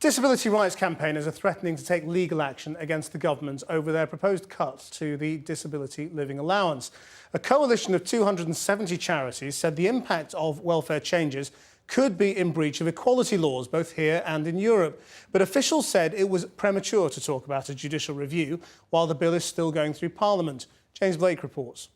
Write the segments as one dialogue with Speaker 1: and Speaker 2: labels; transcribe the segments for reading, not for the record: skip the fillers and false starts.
Speaker 1: Disability rights campaigners are threatening to take legal action against the government over their proposed cuts to the Disability Living Allowance. A coalition of 270 charities said the impact of welfare changes could be in breach of equality laws, both here and in Europe. But officials said it was premature to talk about a judicial review while the bill is still going through Parliament. James Blake reports.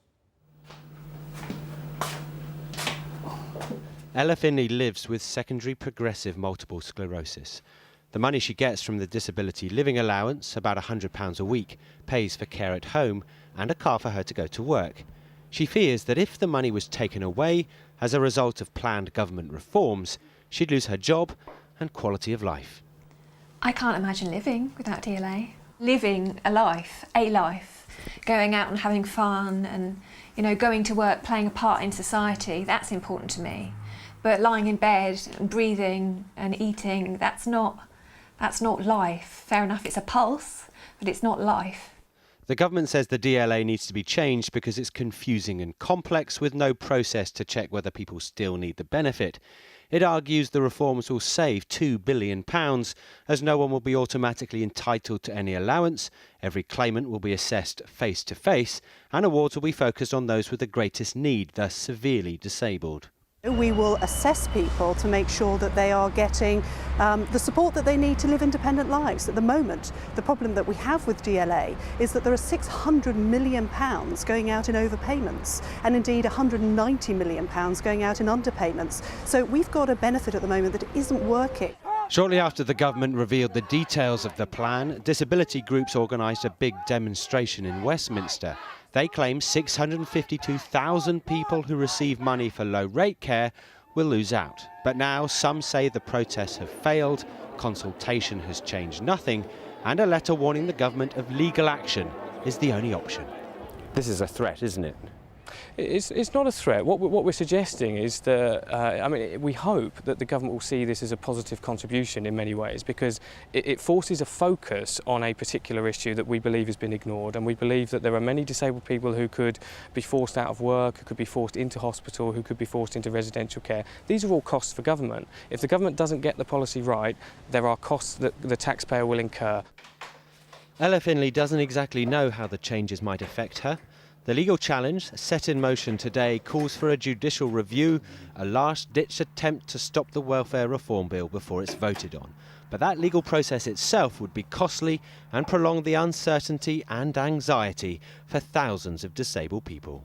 Speaker 2: Ella Finley lives with secondary progressive multiple sclerosis. The money she gets from the Disability Living Allowance, about £100 a week, pays for care at home and a car for her to go to work. She fears that if the money was taken away as a result of planned government reforms, she'd lose her job and quality of life.
Speaker 3: I can't imagine living without DLA. Living a life, going out and having fun and, going to work, playing a part in society, that's important to me. But lying in bed and breathing and eating, that's not life. Fair enough, it's a pulse, but it's not life.
Speaker 2: The government says the DLA needs to be changed because it's confusing and complex with no process to check whether people still need the benefit. It argues the reforms will save £2 billion as no one will be automatically entitled to any allowance, every claimant will be assessed face to face, and awards will be focused on those with the greatest need, the severely disabled.
Speaker 4: We will assess people to make sure that they are getting the support that they need to live independent lives. At the moment, the problem that we have with DLA is that there are £600 million going out in overpayments and indeed £190 million going out in underpayments. So we've got a benefit at the moment that isn't working.
Speaker 2: Shortly after the government revealed the details of the plan, disability groups organised a big demonstration in Westminster. They claim 652,000 people who receive money for low-rate care will lose out. But now some say the protests have failed, consultation has changed nothing, and a letter warning the government of legal action is the only option. This is a threat, isn't it?
Speaker 5: It's not a threat. What we're suggesting is that, we hope that the government will see this as a positive contribution in many ways, because it forces a focus on a particular issue that we believe has been ignored, and we believe that there are many disabled people who could be forced out of work, who could be forced into hospital, who could be forced into residential care. These are all costs for government. If the government doesn't get the policy right, there are costs that the taxpayer will incur.
Speaker 2: Ella Finley doesn't exactly know how the changes might affect her. The legal challenge, set in motion today, calls for a judicial review, a last-ditch attempt to stop the welfare reform bill before it's voted on. But that legal process itself would be costly and prolong the uncertainty and anxiety for thousands of disabled people.